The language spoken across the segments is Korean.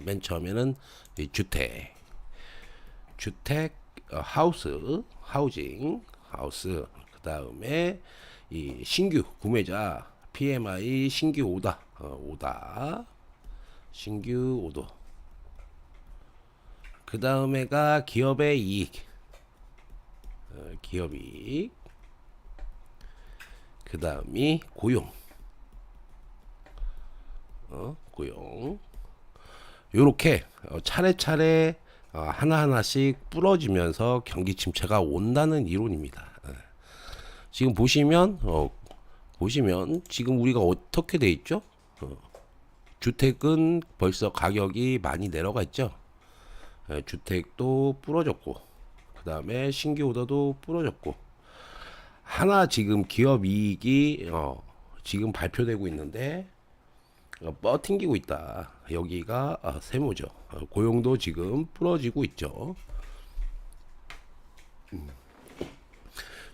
맨 처음에는 이 주택, 하우징, 하우스. 그 다음에 이 신규 구매자 PMI 신규 신규 오더. 그 다음에가 기업의 이익, 기업이익. 그 다음이 고용, 고용. 요렇게 차례차례 하나하나씩 부러지면서 경기 침체가 온다는 이론입니다. 지금 보시면 지금 우리가 어떻게 돼 있죠? 주택은 벌써 가격이 많이 내려가 있죠. 주택도 부러졌고, 그 다음에 신규 오더도 부러졌고, 하나 지금 기업 이익이 지금 발표되고 있는데 뻗팅기고 있다. 여기가 세모죠. 고용도 지금 부러지고 있죠.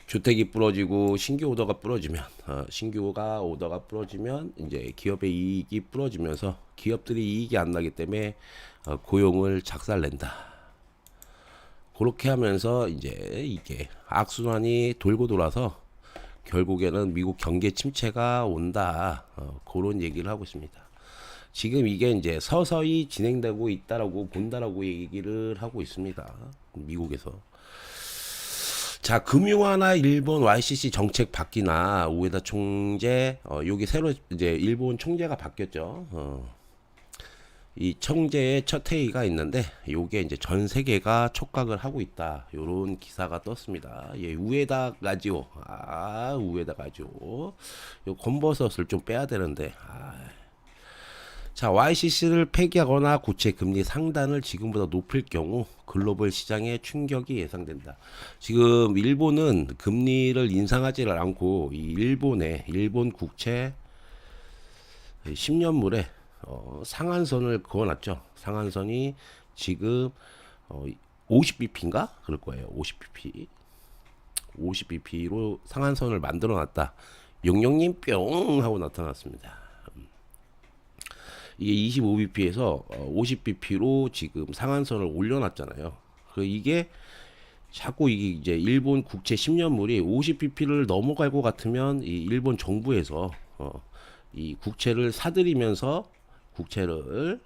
주택이 부러지고 신규 오더가 부러지면 오더가 부러지면 이제 기업의 이익이 부러지면서 기업들이 이익이 안 나기 때문에 고용을 작살낸다. 그렇게 하면서 이제 이게 악순환이 돌고 돌아서 결국에는 미국 경제 침체가 온다. 그런 얘기를 하고 있습니다. 지금 이게 이제 서서히 진행되고 있다라고 본다라고 얘기를 하고 있습니다. 미국에서. 자, 금융화나 일본 YCC 정책 바뀌나 우에다 총재, 여기 새로 이제 일본 총재가 바뀌었죠. 이 총재의 첫 회의가 있는데 요게 이제 전 세계가 촉각을 하고 있다. 요런 기사가 떴습니다. 예, 우에다 가지오. 우에다 가지오. 요 컨버섯을 좀 빼야 되는데. 자, YCC를 폐기하거나 국채 금리 상단을 지금보다 높일 경우 글로벌 시장에 충격이 예상된다. 지금 일본은 금리를 인상하지를 않고 이 일본 국채 10년물에 상한선을 그어놨죠. 상한선이 지금 50bp인가? 그럴 거예요. 50bp로 상한선을 만들어놨다. 용용님 뿅 하고 나타났습니다. 이게 25bp에서 50bp로 지금 상한선을 올려놨잖아요. 이게 자꾸 이제 일본 국채 10년물이 50bp를 넘어갈 것 같으면 이 일본 정부에서 이 국채를 사들이면서 국채를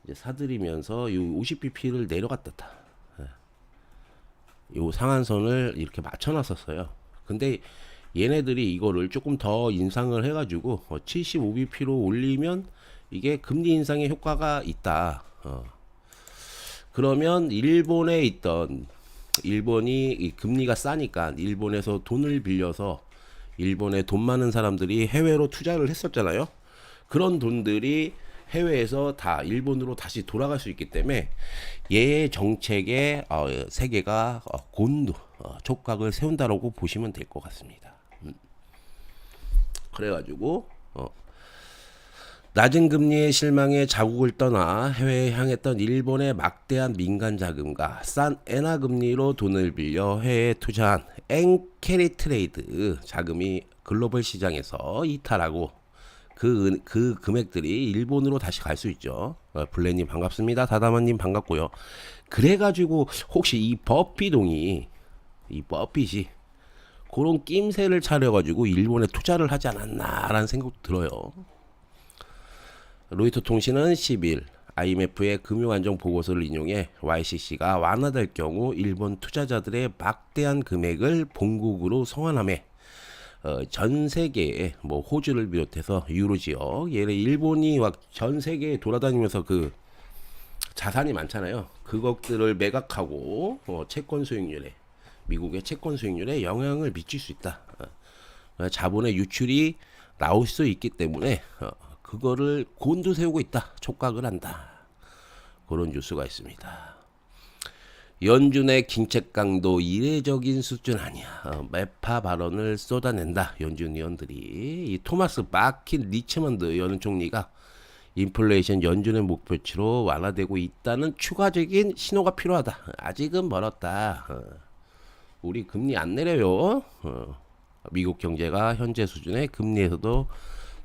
이제 사들이면서 이 50bp를 내려갔다. 이 상한선을 이렇게 맞춰놨었어요. 근데 얘네들이 이거를 조금 더 인상을 해가지고 75bp로 올리면 이게 금리 인상의 효과가 있다. 그러면 일본에 있던 일본이 이 금리가 싸니까 일본에서 돈을 빌려서 일본에 돈 많은 사람들이 해외로 투자를 했었잖아요. 그런 돈들이 해외에서 다 일본으로 다시 돌아갈 수 있기 때문에 얘 정책에 세계가 촉각을 세운다라고 보시면 될 것 같습니다. 그래가지고 낮은 금리의 실망에 자국을 떠나 해외에 향했던 일본의 막대한 민간 자금과 싼 엔화 금리로 돈을 빌려 해외에 투자한 엔캐리 트레이드 자금이 글로벌 시장에서 이탈하고 그 금액들이 일본으로 다시 갈 수 있죠. 블레님 반갑습니다. 다다마님 반갑고요. 그래가지고 혹시 이 버핏이 그런 낌새를 차려가지고 일본에 투자를 하지 않았나라는 생각도 들어요. 로이터 통신은 10일 IMF의 금융안정 보고서를 인용해 YCC가 완화될 경우 일본 투자자들의 막대한 금액을 본국으로 송환함에 전 세계에 뭐 호주를 비롯해서 유로 지역, 예를 일본이 막 전 세계에 돌아다니면서 그 자산이 많잖아요. 그것들을 매각하고 채권 수익률에 미국의 채권 수익률에 영향을 미칠 수 있다. 자본의 유출이 나올 수 있기 때문에 그거를 곤두세우고 있다. 촉각을 한다. 그런 뉴스가 있습니다. 연준의 긴책 강도 이례적인 수준 아니야. 매파 발언을 쏟아낸다. 연준 의원들이. 이 토마스 마킨 리치먼드 연준 총리가 인플레이션 연준의 목표치로 완화되고 있다는 추가적인 신호가 필요하다. 아직은 멀었다. 우리 금리 안 내려요. 미국 경제가 현재 수준의 금리에서도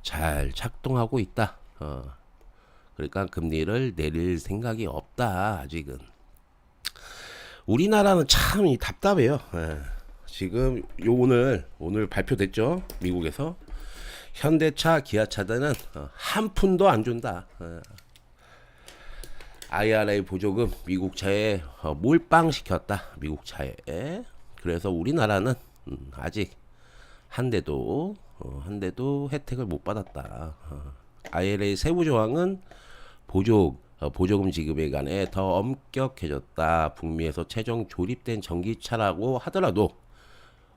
잘 작동하고 있다. 그러니까 금리를 내릴 생각이 없다. 아직은. 우리나라는 참 답답해요. 지금 오늘 발표됐죠. 미국에서 현대차, 기아차들은 한 푼도 안 준다. IRA 보조금 미국 차에 몰빵시켰다. 미국 차에. 그래서 우리나라는 아직 한 대도 혜택을 못 받았다. IRA 세부 조항은 보조금 지급에 관해 더 엄격해졌다. 북미에서 최종 조립된 전기차라고 하더라도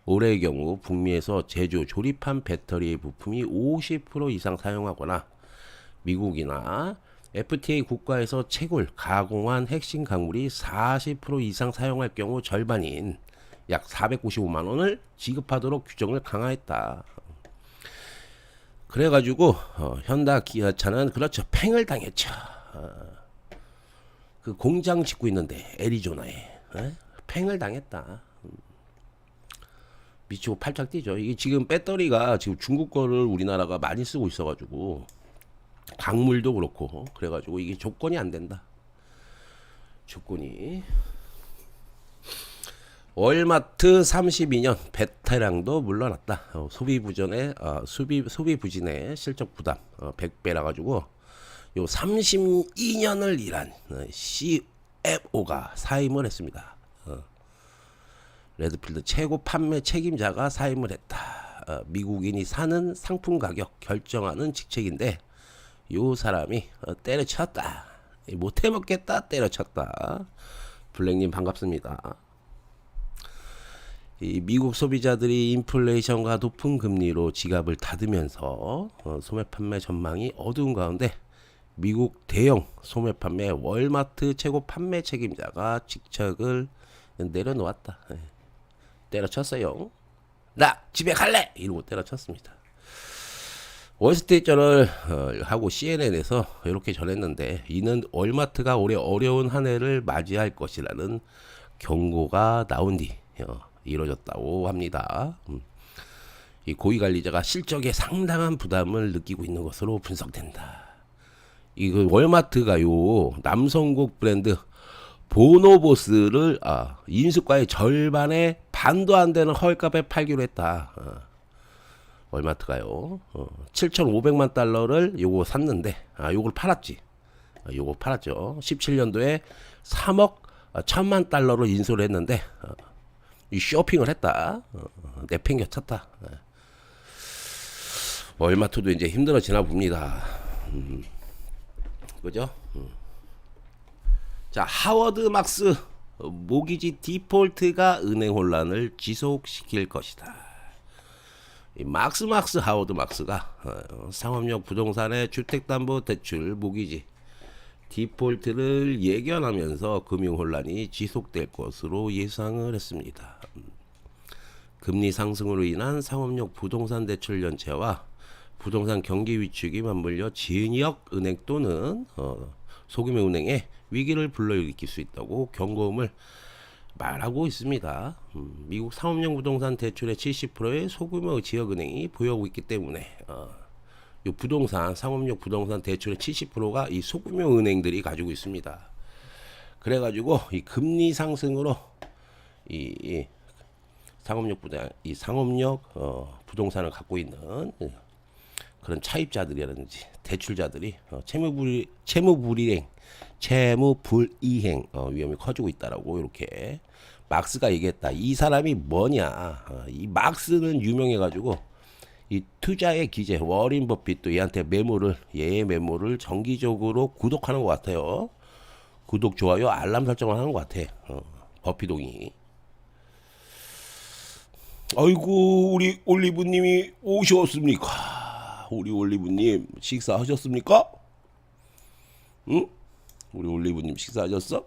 올해의 경우 북미에서 제조 조립한 배터리 부품이 50% 이상 사용하거나 미국이나 FTA 국가에서 채굴, 가공한 핵심 광물이 40% 이상 사용할 경우 절반인 약 495만 원을 지급하도록 규정을 강화했다. 그래가지고 현다 기아차는 그렇죠. 팽을 당했죠. 그 공장 짓고 있는데 애리조나에 팽을 당했다. 미치고 팔짝 뛰죠. 이게 지금 배터리가 지금 중국 거를 우리나라가 많이 쓰고 있어가지고 광물도 그렇고 그래가지고 이게 조건이 안 된다. 조건이. 월마트 32년 베테랑도 물러났다. 소비 부진의 실적 부담 100배라 가지고 요 32년을 일한 CFO가 사임을 했습니다. 레드필드 최고 판매 책임자가 사임을 했다. 미국인이 사는 상품 가격 결정하는 직책인데 요 사람이 때려쳤다. 못해 먹겠다 때려쳤다. 블랙님 반갑습니다. 이 미국 소비자들이 인플레이션과 높은 금리로 지갑을 닫으면서 소매 판매 전망이 어두운 가운데 미국 대형 소매 판매 월마트 최고 판매 책임자가 직책을 내려놓았다. 때려쳤어요. 나 집에 갈래! 이러고 때려쳤습니다. 월스트리트저널 하고 CNN에서 이렇게 전했는데 이는 월마트가 올해 어려운 한 해를 맞이할 것이라는 경고가 나온 뒤 이루어졌다고 합니다. 이 고위관리자가 실적에 상당한 부담을 느끼고 있는 것으로 분석된다. 이거 월마트가요 남성국 브랜드 보노보스를 인수가의 절반에 반도 안 되는 헐값에 팔기로 했다. 월마트가요 7,500만 달러를 요거 샀는데 요걸 팔았지. 요거 팔았죠. 17년도에 3억 1,000만 달러로 인수를 했는데 이 쇼핑을 했다. 내팽겨쳤다. 월마트도 이제 힘들어지나 봅니다. 그죠? 자, 하워드 막스 모기지 디폴트가 은행 혼란을 지속시킬 것이다. 이 막스 하워드 막스가 상업용 부동산의 주택담보대출 모기지 디폴트를 예견하면서 금융 혼란이 지속될 것으로 예상을 했습니다. 금리 상승으로 인한 상업용 부동산 대출 연체와 부동산 경기 위축이 맞물려 지역 은행 또는 소규모 은행에 위기를 불러일으킬 수 있다고 경고음을 말하고 있습니다. 미국 상업용 부동산 대출의 70%의 소규모 지역은행이 보유하고 있기 때문에 이 부동산 상업용 부동산 대출의 70%가 이 소규모 은행들이 가지고 있습니다. 그래가지고 이 금리 상승으로 이 상업용 부동산을 갖고 있는 그런 차입자들이라든지 대출자들이 채무불이행 위험이 커지고 있다라고 이렇게 막스가 얘기했다. 이 사람이 뭐냐? 이 막스는 유명해가지고 이 투자의 기재 워린 버핏도 얘한테 얘의 메모를 정기적으로 구독하는 것 같아요. 구독, 좋아요, 알람 설정을 하는 것 같아. 버핏동이. 아이고 우리 올리브님이 오셨습니까? 우리 올리브님 식사하셨습니까? 응? 우리 올리브님 식사하셨어?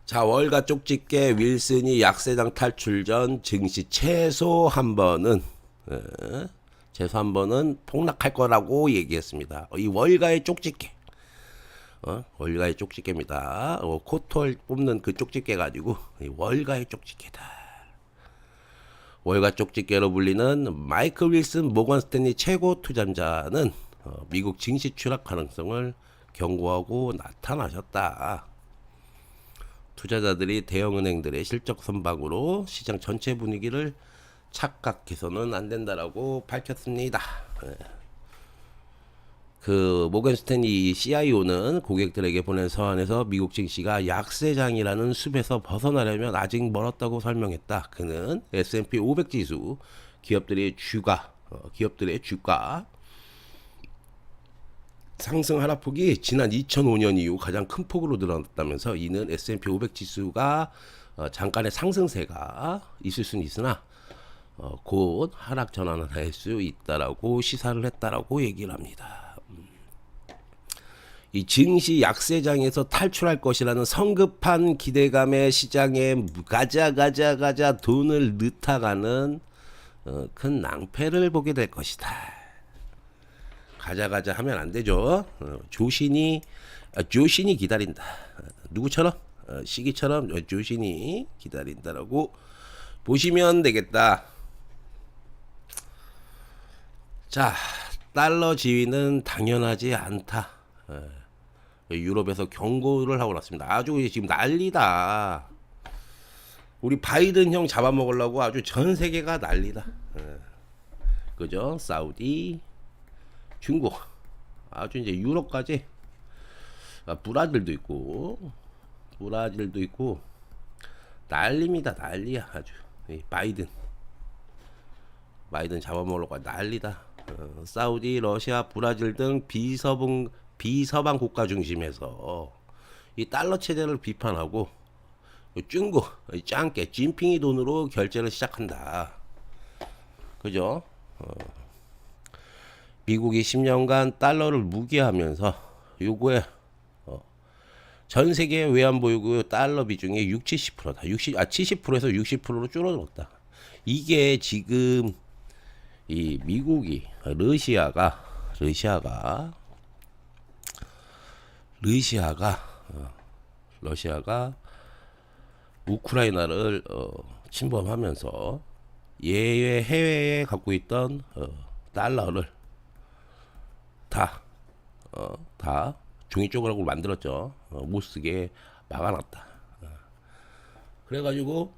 자, 월가 쪽집게 윌슨이 약세장 탈출 전 증시 최소 한 번은 폭락할 거라고 얘기했습니다. 이 월가의 쪽집게, 월가의 쪽집게입니다. 코털 뽑는 그 쪽집게 가지고 이 월가의 쪽집게다. 월가 쪽집게로 불리는 마이클 윌슨 모건 스탠리 최고 투자자는 미국 증시 추락 가능성을 경고하고 나타나셨다. 투자자들이 대형은행들의 실적 선방으로 시장 전체 분위기를 착각해서는 안 된다라고 밝혔습니다. 그 모건 스탠리 CIO는 고객들에게 보낸 서한에서 미국 증시가 약세장이라는 숲에서 벗어나려면 아직 멀었다고 설명했다. 그는 S&P 500 지수 기업들의 주가 상승 하락폭이 지난 2005년 이후 가장 큰 폭으로 늘어났다면서 이는 S&P 500 지수가 잠깐의 상승세가 있을 수는 있으나 곧 하락 전환을 할 수 있다라고 시사를 했다라고 얘기를 합니다. 이 증시 약세장에서 탈출할 것이라는 성급한 기대감에 시장에 가자 돈을 넣다가는 큰 낭패를 보게 될 것이다. 가자 하면 안 되죠. 조신이 기다린다. 누구처럼? 시기처럼 조신이 기다린다라고 보시면 되겠다. 자, 달러 지위는 당연하지 않다. 유럽에서 경고를 하고 났습니다. 아주 지금 난리다. 우리 바이든 형 잡아먹으려고 아주 전 세계가 난리다. 그죠? 사우디, 중국, 아주 이제 유럽까지, 브라질도 있고 난립니다. 난리야 아주. 바이든 잡아먹으려고 난리다. 사우디, 러시아, 브라질 등 비서방 국가 중심에서 이 달러 체제를 비판하고 중국 짱깨 진핑이 돈으로 결제를 시작한다. 그죠? 미국이 10년간 달러를 무기하면서 요거에 전 세계 외환 보유고 달러 비중이 70%다. 70%에서 60%로 줄어들었다. 이게 지금 이 미국이 러시아가 우크라이나를 침범하면서 해외에 갖고 있던 달러를 다 종이 쪼그라고 만들었죠. 못 쓰게 막아놨다. 그래가지고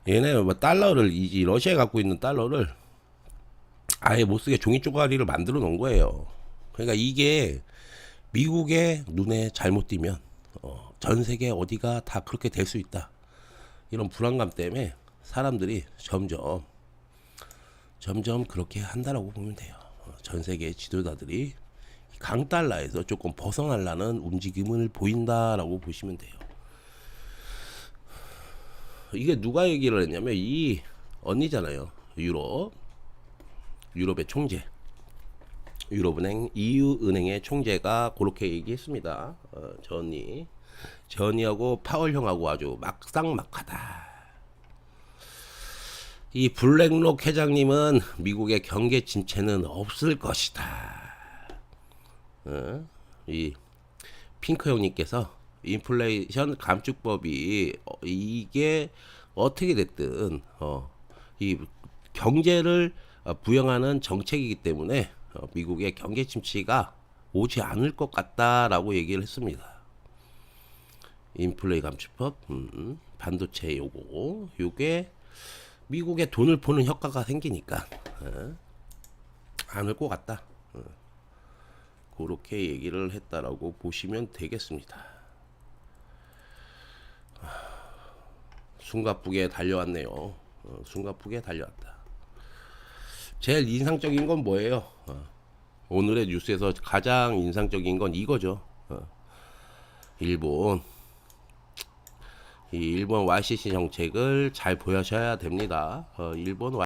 얘네 달러를 이 러시아에 갖고 있는 달러를 아예 못 쓰게 종이 쪼가리를 만들어 놓은 거예요. 그러니까 이게 미국의 눈에 잘못 띄면 전 세계 어디가 다 그렇게 될 수 있다. 이런 불안감 때문에 사람들이 점점 그렇게 한다라고 보면 돼요. 전 세계 지도자들이 강달러에서 조금 벗어나려는 움직임을 보인다라고 보시면 돼요. 이게 누가 얘기를 했냐면 이 언니잖아요. 유럽의 총재, 유럽은행 EU은행의 총재가 그렇게 얘기했습니다. 저 언니하고 파월 형하고 아주 막상막하다. 이 블랙록 회장님은 미국의 경계 침체는 없을 것이다. 이 핑크 형님께서 인플레이션 감축법이 이게 어떻게 됐든 이 경제를 부양하는 정책이기 때문에 미국의 경제 침체가 오지 않을 것 같다라고 얘기를 했습니다. 인플레이 감축법, 반도체 요게 미국에 돈을 버는 효과가 생기니까 않을 것 같다. 그렇게 얘기를 했다라고 보시면 되겠습니다. 숨가쁘게 달려왔네요. 숨가쁘게 달려왔다. 제일 인상적인 건 뭐예요? 오늘의 뉴스에서 가장 인상적인 건 이거죠. 일본 YCC 정책을 잘 보셔야 됩니다. 일본